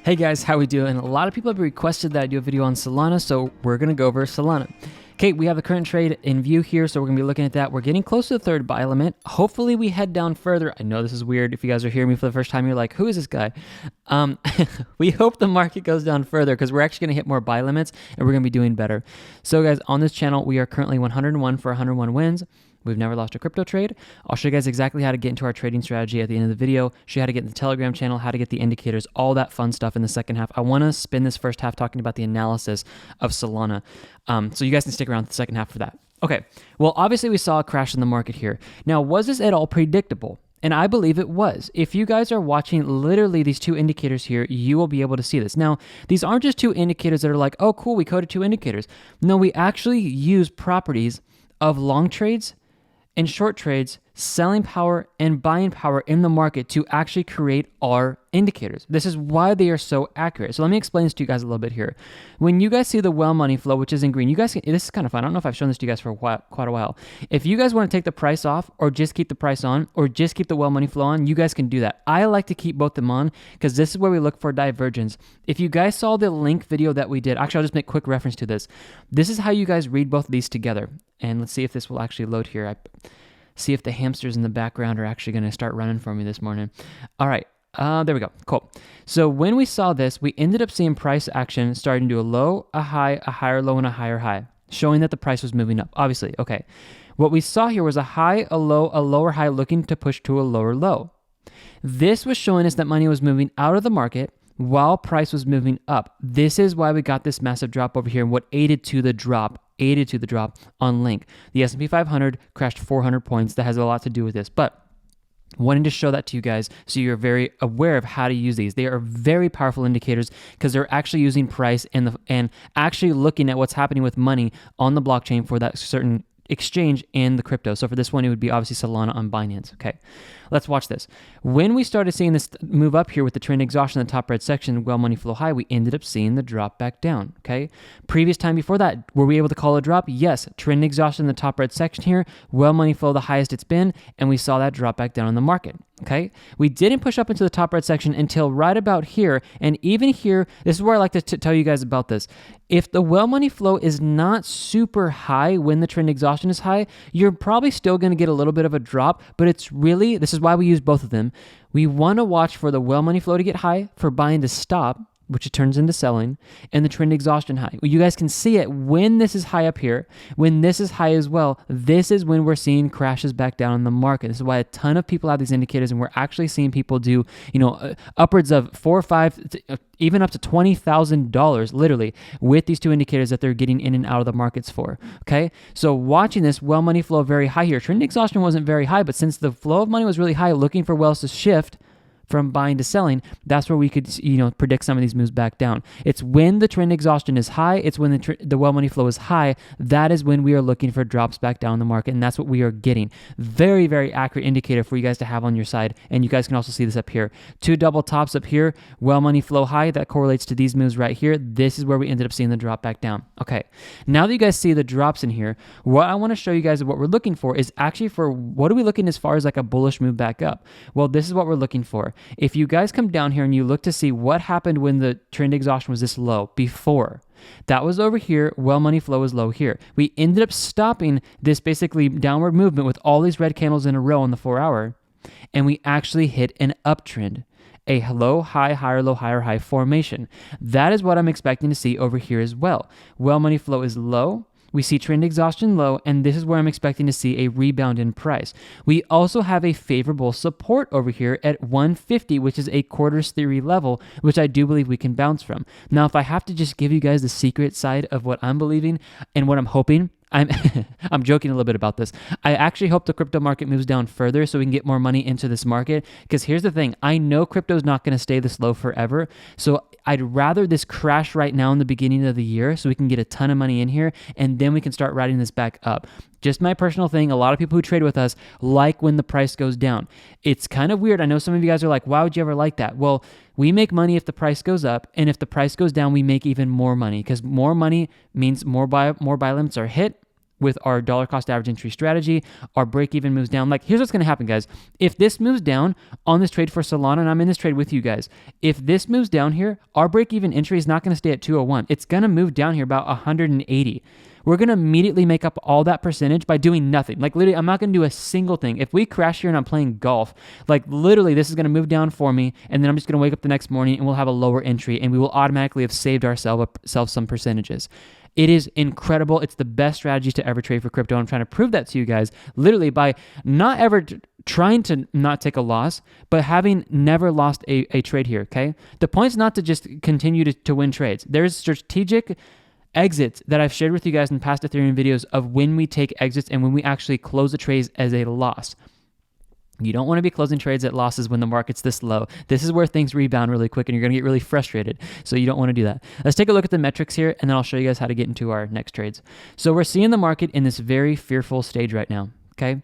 Hey guys, how we doing? A lot of people have requested that I do a video on Solana, so we're gonna go over Solana. Okay, we have the current trade in view here, so we're gonna be looking at that. We're getting close to the third buy limit. Hopefully we head down further. I know this is weird. If you guys are hearing me for the first time, you're like, who is this guy? We hope the market goes down further because we're actually gonna hit more buy limits and we're gonna be doing better. So guys, on this channel, we are currently 101 for 101 wins. We've never lost a crypto trade. I'll show you guys exactly how to get into our trading strategy at the end of the video, show you how to get in the Telegram channel, how to get the indicators, all that fun stuff in the second half. I want to spend this first half talking about the analysis of Solana. So you guys can stick around to the second half for that. Okay, well, obviously we saw a crash in the market here. Now, was this at all predictable? And I believe it was. If you guys are watching literally these two indicators here, you will be able to see this. Now, these aren't just two indicators that are like, oh, cool, we coded two indicators. No, we actually use properties of long trades and short trades, selling power and buying power in the market to actually create our indicators. This is why they are so accurate. So let me explain this to you guys a little bit here. When you guys see the well money flow, which is in green, you guys, this is kind of fun. I don't know if I've shown this to you guys for quite a while. If you guys want to take the price off or just keep the price on or just keep the well money flow on, you guys can do that. I like to keep both them on because this is where we look for divergence. If you guys saw the link video that we did, actually I'll just make quick reference to this. This is how you guys read both of these together. And let's see if this will actually load here. See if the hamsters in the background are actually going to start running for me this morning. All right, there we go. Cool. So when we saw this, we ended up seeing price action starting to a low, a high, a higher low, and a higher high, showing that the price was moving up, obviously. Okay. What we saw here was a high, a low, a lower high looking to push to a lower low. This was showing us that money was moving out of the market while price was moving up. This is why we got this massive drop over here and what aided to the drop on Link. The S&P 500 crashed 400 points. That has a lot to do with this, but wanting to show that to you guys so you're very aware of how to use these. They are very powerful indicators because they're actually using price and actually looking at what's happening with money on the blockchain for that certain exchange in the crypto. So for this one, it would be obviously Solana on Binance. Okay, let's watch this. When we started seeing this move up here with the trend exhaustion in the top red section, well money flow high, we ended up seeing the drop back down. Okay, previous time before that, were we able to call a drop? Yes, trend exhaustion in the top red section here, well money flow the highest it's been, and we saw that drop back down in the market. Okay, we didn't push up into the top red section until right about here, and even here, this is where I like to tell you guys about this. If the well money flow is not super high when the trend exhaustion is high, you're probably still going to get a little bit of a drop, but it's really, this is why we use both of them. We want to watch for the well money flow to get high, for buying to stop, which it turns into selling, and the trend exhaustion high. You guys can see it when this is high up here, when this is high as well. This is when we're seeing crashes back down in the market. This is why a ton of people have these indicators, and we're actually seeing people do, upwards of 4 or 5, even up to $20,000 literally with these two indicators that they're getting in and out of the markets for. Okay, so watching this well money flow very high here. Trend exhaustion wasn't very high, but since the flow of money was really high, looking for wells to shift from buying to selling, that's where we could, predict some of these moves back down. It's when the trend exhaustion is high, it's when the well money flow is high, that is when we are looking for drops back down in the market, and that's what we are getting. Very, very accurate indicator for you guys to have on your side, and you guys can also see this up here. Two double tops up here, well money flow high, that correlates to these moves right here. This is where we ended up seeing the drop back down. Okay, now that you guys see the drops in here, what I want to show you guys what we're looking for is actually for what are we looking as far as like a bullish move back up? Well, this is what we're looking for. If you guys come down here and you look to see what happened when the trend exhaustion was this low before, that was over here, well money flow was low here. We ended up stopping this basically downward movement with all these red candles in a row on the 4 hour, and we actually hit an uptrend. A low, high, higher, low, higher, high formation. That is what I'm expecting to see over here as well. Well money flow is low. We see trend exhaustion low, and this is where I'm expecting to see a rebound in price. We also have a favorable support over here at 150, which is a quarters theory level, which I do believe we can bounce from. Now, if I have to just give you guys the secret side of what I'm believing and what I'm hoping, I'm joking a little bit about this. I actually hope the crypto market moves down further so we can get more money into this market. Because here's the thing. I know crypto is not going to stay this low forever. So I'd rather this crash right now in the beginning of the year so we can get a ton of money in here and then we can start riding this back up. Just my personal thing. A lot of people who trade with us like when the price goes down. It's kind of weird. I know some of you guys are like, why would you ever like that? Well, we make money if the price goes up, and if the price goes down, we make even more money because more money means more buy limits are hit, with our dollar cost average entry strategy, our break even moves down. Like, here's what's going to happen, guys. If this moves down on this trade for Solana, and I'm in this trade with you guys, if this moves down here, our break even entry is not going to stay at 201. It's going to move down here about 180. We're going to immediately make up all that percentage by doing nothing. Like, literally, I'm not going to do a single thing. If we crash here and I'm playing golf, like, literally, this is going to move down for me, and then I'm just going to wake up the next morning and we'll have a lower entry, and we will automatically have saved ourselves some percentages. It is incredible. It's the best strategy to ever trade for crypto. I'm trying to prove that to you guys, literally, by not ever trying to not take a loss, but having never lost a trade here, okay? The point's not to just continue to win trades. There's strategic exits that I've shared with you guys in past Ethereum videos of when we take exits and when we actually close the trades as a loss. You don't want to be closing trades at losses when the market's this low. This is where things rebound really quick and you're going to get really frustrated. So you don't want to do that. Let's take a look at the metrics here, and then I'll show you guys how to get into our next trades. So we're seeing the market in this very fearful stage right now, okay?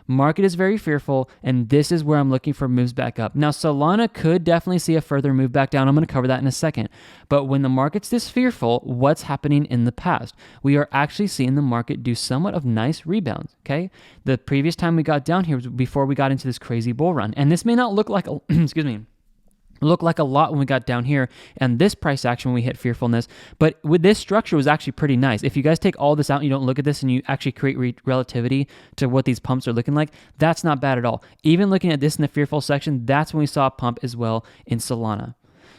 Market is very fearful, and this is where I'm looking for moves back up. Now, Solana could definitely see a further move back down. I'm going to cover that in a second. But when the market's this fearful, what's happening in the past? We are actually seeing the market do somewhat of nice rebounds, okay? The previous time we got down here was before we got into this crazy bull run. And this may not look like, look like a lot when we got down here and this price action when we hit fearfulness, but with this structure was actually pretty nice. If you guys take all this out and you don't look at this and you actually create relativity to what these pumps are looking like, that's not bad at all. Even looking at this in the fearful section, that's when we saw a pump as well in Solana.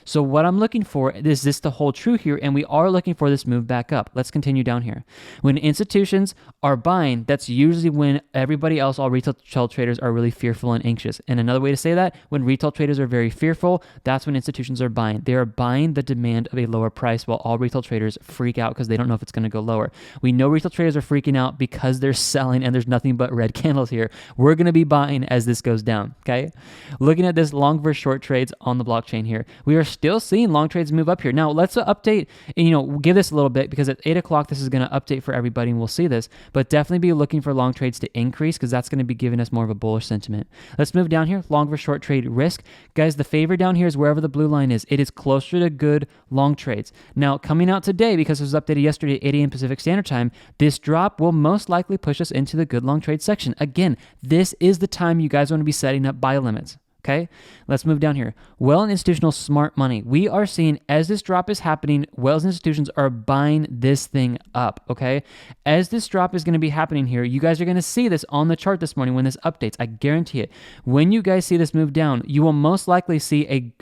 So what I'm looking for is this to hold true here, and we are looking for this move back up. Let's continue down here. When institutions are buying, that's usually when everybody else, all retail traders, are really fearful and anxious. And another way to say that, when retail traders are very fearful, that's when institutions are buying. They are buying the demand of a lower price while all retail traders freak out because they don't know if it's going to go lower. We know retail traders are freaking out because they're selling and there's nothing but red candles here. We're going to be buying as this goes down, okay? Looking at this long versus short trades on the blockchain here, we are still seeing long trades move up here. Now let's update and give this a little bit, because at 8 o'clock this is going to update for everybody and we'll see this, but definitely be looking for long trades to increase because that's going to be giving us more of a bullish sentiment. Let's move down here. Long versus short trade risk, guys. The favor down here is wherever the blue line is. It is closer to good long trades. Now coming out today, because it was updated yesterday at 8 a.m. Pacific Standard Time, this drop will most likely push us into the good long trade section. Again, this is the time you guys want to be setting up buy limits. Okay, let's move down here. Well and institutional smart money. We are seeing as this drop is happening, wells and institutions are buying this thing up, okay? As this drop is going to be happening here, you guys are going to see this on the chart this morning when this updates. I guarantee it. When you guys see this move down, you will most likely see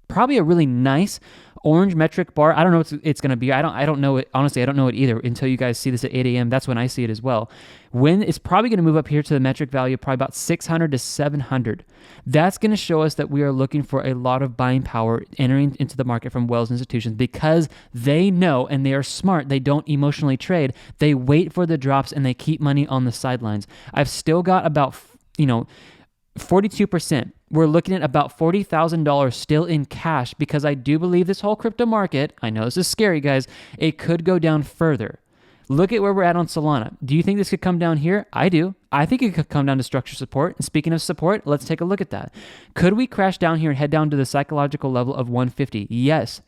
probably a really nice orange metric bar. I don't know what it's going to be. I don't know it. Honestly, I don't know it either until you guys see this at 8 a.m. That's when I see it as well. When it's probably going to move up here to the metric value, probably about 600 to 700. That's going to show us that we are looking for a lot of buying power entering into the market from wells institutions, because they know, and they are smart. They don't emotionally trade. They wait for the drops and they keep money on the sidelines. I've still got about, 42%. We're looking at about $40,000 still in cash, because I do believe this whole crypto market, I know this is scary, guys, it could go down further. Look at where we're at on Solana. Do you think this could come down here? I do. I think it could come down to structure support. And speaking of support, let's take a look at that. Could we crash down here and head down to the psychological level of 150? Yes.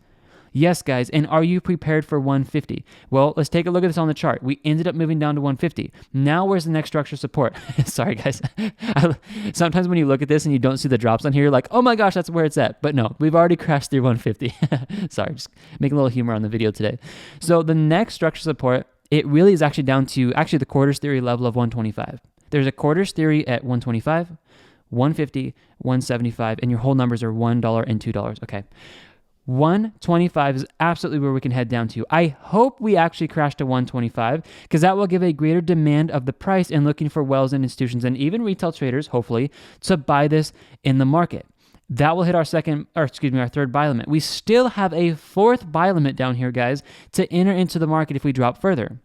Yes, guys. And are you prepared for 150? Well, let's take a look at this on the chart. We ended up moving down to 150. Now, where's the next structure support? Sorry, guys. Sometimes when you look at this and you don't see the drops on here, you're like, oh my gosh, that's where it's at. But no, we've already crashed through 150. Sorry, just making a little humor on the video today. So the next structure support, it really is actually down to the quarters theory level of 125. There's a quarters theory at 125, 150, 175, and your whole numbers are $1 and $2. Okay. 125 is absolutely where we can head down to. I hope we actually crash to 125, because that will give a greater demand of the price and looking for wells and institutions and even retail traders, hopefully, to buy this in the market. That will hit our third buy limit. We still have a fourth buy limit down here, guys, to enter into the market if we drop further.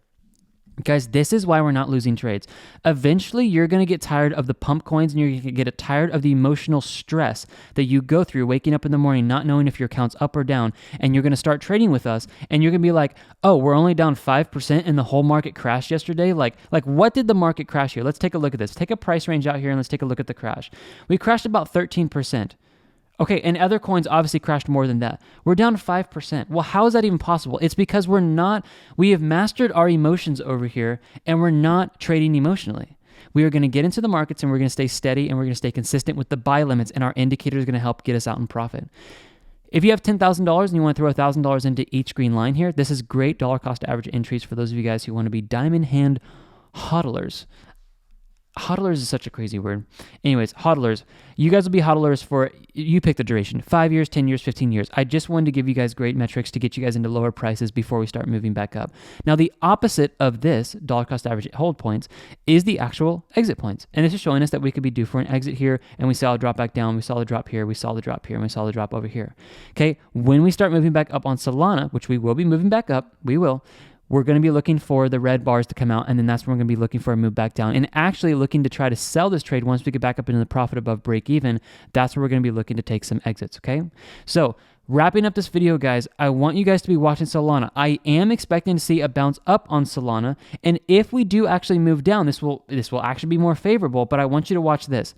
Guys, this is why we're not losing trades. Eventually, you're going to get tired of the pump coins, and you're going to get tired of the emotional stress that you go through waking up in the morning, not knowing if your account's up or down, and you're going to start trading with us, and you're going to be like, oh, we're only down 5% and the whole market crashed yesterday? Like what did the market crash here? Let's take a look at this. Take a price range out here, and let's take a look at the crash. We crashed about 13%. Okay, and other coins obviously crashed more than that. We're down 5%. Well, how is that even possible? It's because we have mastered our emotions over here, and we're not trading emotionally. We are going to get into the markets, and we're going to stay steady, and we're going to stay consistent with the buy limits, and our indicator is going to help get us out in profit. If you have $10,000 and you want to throw $1,000 into each green line here, this is great dollar cost average entries for those of you guys who want to be diamond hand hodlers. Hodlers is such a crazy word. Anyways, hodlers. You guys will be hodlers for, you pick the duration, 5 years, 10 years, 15 years. I just wanted to give you guys great metrics to get you guys into lower prices before we start moving back up. Now, the opposite of this dollar cost average hold points is the actual exit points. And this is showing us that we could be due for an exit here, and we saw a drop back down, we saw the drop here, we saw the drop here, and we saw the drop over here. Okay, when we start moving back up on Solana, which we will be moving back up, we're going to be looking for the red bars to come out, and then that's when we're going to be looking for a move back down and actually looking to try to sell this trade once we get back up into the profit above break even. That's where we're going to be looking to take some exits, okay? So wrapping up this video, guys, I want you guys to be watching Solana. I am expecting to see a bounce up on Solana, and if we do actually move down, this will actually be more favorable, but I want you to watch this.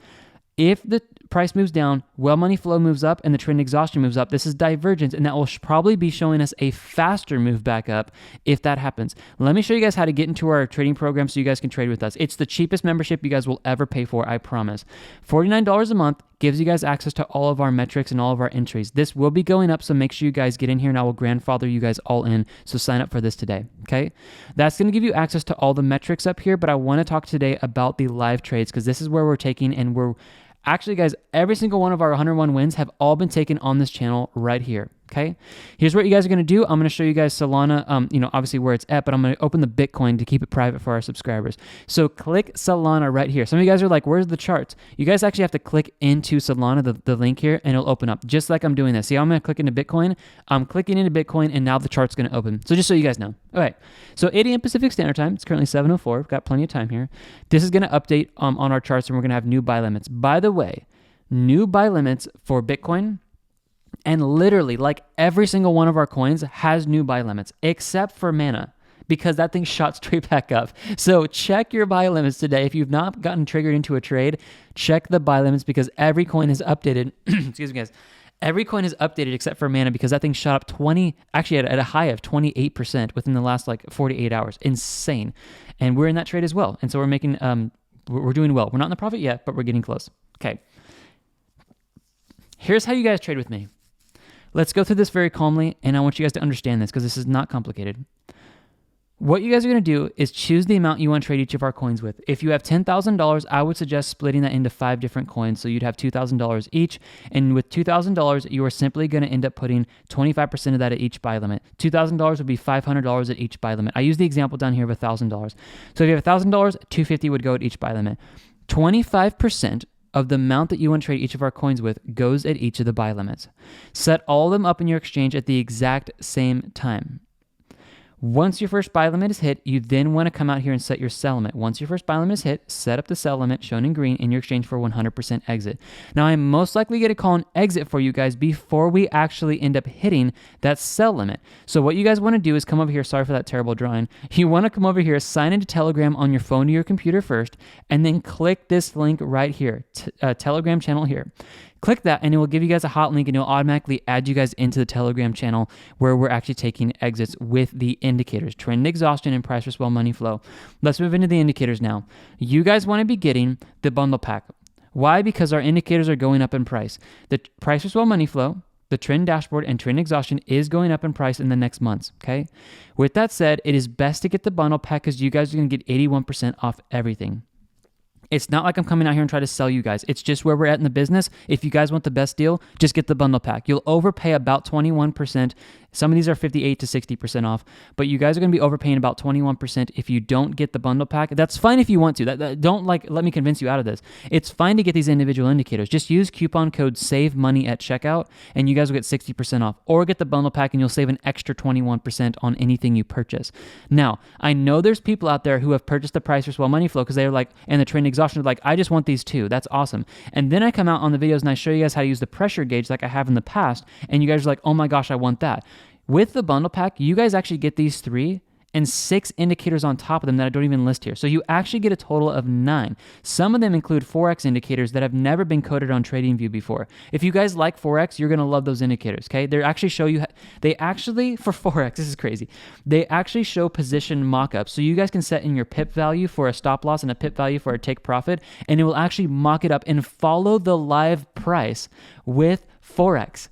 If the price moves down, well money flow moves up, and the trend exhaustion moves up, this is divergence, and that will probably be showing us a faster move back up if that happens. Let me show you guys how to get into our trading program so you guys can trade with us. It's the cheapest membership you guys will ever pay for, I promise. $49 a month gives you guys access to all of our metrics and all of our entries. This will be going up, so make sure you guys get in here, and I will grandfather you guys all in, so sign up for this today, okay? That's going to give you access to all the metrics up here, but I want to talk today about the live trades because this is where we're taking, and we're actually, guys, every single one of our 101 wins have all been taken on this channel right here, okay? Here's what you guys are going to do. I'm going to show you guys Solana, obviously where it's at, but I'm going to open the Bitcoin to keep it private for our subscribers. So click Solana right here. Some of you guys are like, where's the charts? You guys actually have to click into Solana, the link here, and it'll open up just like I'm doing this. See how I'm going to click into Bitcoin? I'm clicking into Bitcoin, and now the chart's going to open. So just so you guys know. All right, so 8 a.m. Pacific Standard Time. It's currently 7:04. We've got plenty of time here. This is going to update on our charts, and we're going to have new buy limits. By the way, new buy limits for Bitcoin, and literally like every single one of our coins has new buy limits except for Mana, because that thing shot straight back up. So check your buy limits today. If you've not gotten triggered into a trade, check the buy limits because every coin is updated. Excuse me, guys. Every coin is updated except for Mana because that thing shot up at a high of 28% within the last 48 hours. Insane. And we're in that trade as well. And so we're making, we're doing well. We're not in the profit yet, but we're getting close. Okay. Here's how you guys trade with me. Let's go through this very calmly, and I want you guys to understand this because this is not complicated. What you guys are going to do is choose the amount you want to trade each of our coins with. If you have $10,000, I would suggest splitting that into 5 different coins, so you'd have $2,000 each, and with $2,000, you are simply going to end up putting 25% of that at each buy limit. $2,000 would be $500 at each buy limit. I use the example down here of $1,000. So if you have $1,000, $250 would go at each buy limit. 25% of the amount that you want to trade each of our coins with goes at each of the buy limits. Set all of them up in your exchange at the exact same time. Once your first buy limit is hit, you then want to come out here and set your sell limit. Once your first buy limit is hit, set up the sell limit shown in green in your exchange for 100% exit. Now, I'm most likely going to call an exit for you guys before we actually end up hitting that sell limit. So what you guys want to do is come over here. Sorry for that terrible drawing. You want to come over here, sign into Telegram on your phone to your computer first, and then click this link right here, Telegram channel here. Click that and it will give you guys a hot link and it'll automatically add you guys into the Telegram channel where we're actually taking exits with the indicators, trend exhaustion and price versus well money flow. Let's move into the indicators now. You guys want to be getting the bundle pack. Why? Because our indicators are going up in price. The price versus well money flow, the trend dashboard, and trend exhaustion is going up in price in the next months, okay? With that said, it is best to get the bundle pack because you guys are going to get 81% off everything. It's not like I'm coming out here and try to sell you guys. It's just where we're at in the business. If you guys want the best deal, just get the bundle pack. You'll overpay about 21%. Some of these are 58 to 60% off, but you guys are going to be overpaying about 21% if you don't get the bundle pack. That's fine if you want to. Don't let me convince you out of this. It's fine to get these individual indicators. Just use coupon code SAVEMONEY at checkout, and you guys will get 60% off. Or get the bundle pack, and you'll save an extra 21% on anything you purchase. Now, I know there's people out there who have purchased the price versus well money flow because they're like, and the trend exhaustion, they're like, I just want these two. That's awesome. And then I come out on the videos and I show you guys how to use the pressure gauge like I have in the past, and you guys are like, oh my gosh, I want that. With the bundle pack, you guys actually get these 3 and 6 indicators on top of them that I don't even list here. So you actually get a total of 9. Some of them include Forex indicators that have never been coded on TradingView before. If you guys like Forex, you're going to love those indicators, okay? They actually show you, for Forex, this is crazy. They actually show position mockups. So you guys can set in your pip value for a stop loss and a pip value for a take profit, and it will actually mock it up and follow the live price with Forex.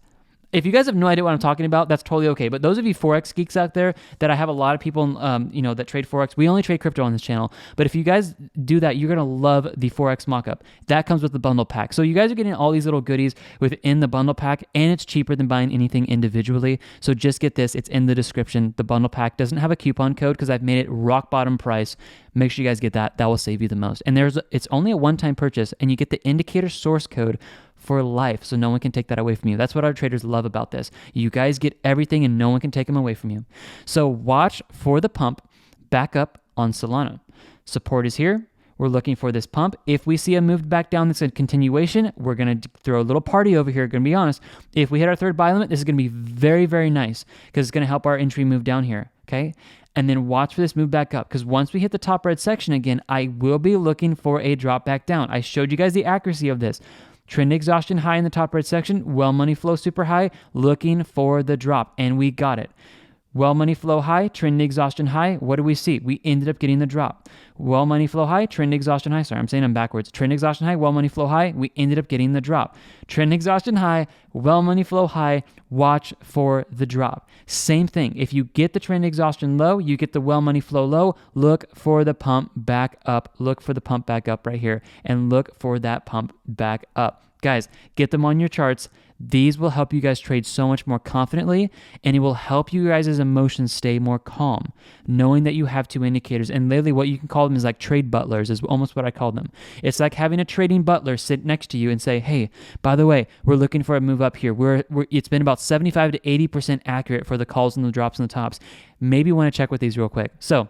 If you guys have no idea what I'm talking about, that's totally okay. But those of you Forex geeks out there, that I have a lot of people, that trade Forex. We only trade crypto on this channel. But if you guys do that, you're going to love the Forex mockup. That comes with the bundle pack. So you guys are getting all these little goodies within the bundle pack, and it's cheaper than buying anything individually. So just get this. It's in the description. The bundle pack doesn't have a coupon code because I've made it rock bottom price. Make sure you guys get that. That will save you the most. And it's only a one-time purchase, and you get the indicator source code for life, so no one can take that away from you. That's what our traders love about this. You guys get everything and no one can take them away from you. So watch for the pump back up on Solana. Support is here. We're looking for this pump. If we see a move back down that's a continuation, we're going to throw a little party over here, going to be honest. If we hit our third buy limit, this is going to be very, very nice because it's going to help our entry move down here, okay? And then watch for this move back up, because once we hit the top red section again, I will be looking for a drop back down. I showed you guys the accuracy of this. Trend exhaustion high in the top red section, well money flow super high, looking for the drop, and we got it. Well money flow high, trend exhaustion high, what do we see? We ended up getting the drop. Well money flow high, trend exhaustion high, sorry, I'm saying I'm backwards. Trend exhaustion high, well money flow high, we ended up getting the drop. Trend exhaustion high, well money flow high, watch for the drop. Same thing, if you get the trend exhaustion low, you get the well money flow low, look for the pump back up. Look for the pump back up right here, and look for that pump back up. Guys, get them on your charts. These will help you guys trade so much more confidently, and it will help you guys' emotions stay more calm, knowing that you have 2 indicators. And literally what you can call them is like trade butlers is almost what I call them. It's like having a trading butler sit next to you and say, hey, by the way, we're looking for a move up here. It's been about 75 to 80% accurate for the calls and the drops and the tops. Maybe you want to check with these real quick. So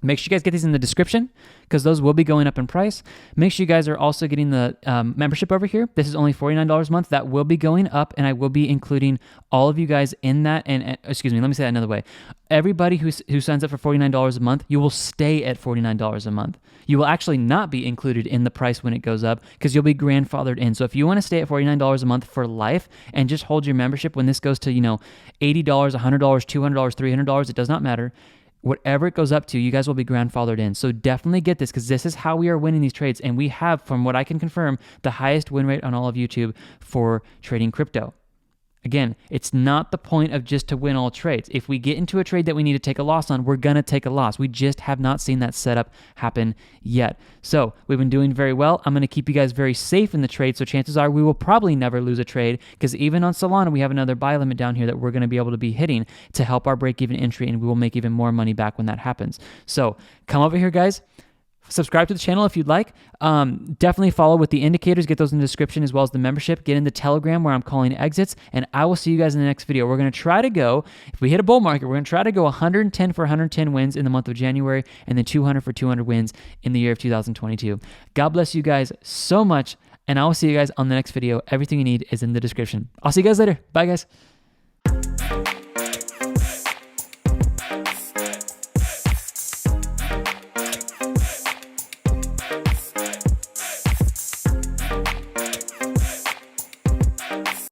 make sure you guys get these in the description because those will be going up in price. Make sure you guys are also getting the membership over here. This is only $49 a month. That will be going up, and I will be including all of you guys in that. And excuse me, let me say that another way. Everybody who signs up for $49 a month, you will stay at $49 a month. You will actually not be included in the price when it goes up because you'll be grandfathered in. So if you want to stay at $49 a month for life and just hold your membership when this goes to, $80, $100, $200, $300, it does not matter. Whatever it goes up to, you guys will be grandfathered in. So definitely get this because this is how we are winning these trades. And we have, from what I can confirm, the highest win rate on all of YouTube for trading crypto. Again, it's not the point of just to win all trades. If we get into a trade that we need to take a loss on, we're going to take a loss. We just have not seen that setup happen yet. So we've been doing very well. I'm going to keep you guys very safe in the trade. So chances are we will probably never lose a trade because even on Solana, we have another buy limit down here that we're going to be able to be hitting to help our break-even entry, and we will make even more money back when that happens. So come over here, guys. Subscribe to the channel if you'd like. Definitely follow with the indicators. Get those in the description as well as the membership. Get in the Telegram where I'm calling exits. And I will see you guys in the next video. We're going to try to go, if we hit a bull market, we're going to try to go 110 for 110 wins in the month of January and then 200 for 200 wins in the year of 2022. God bless you guys so much. And I will see you guys on the next video. Everything you need is in the description. I'll see you guys later. Bye, guys.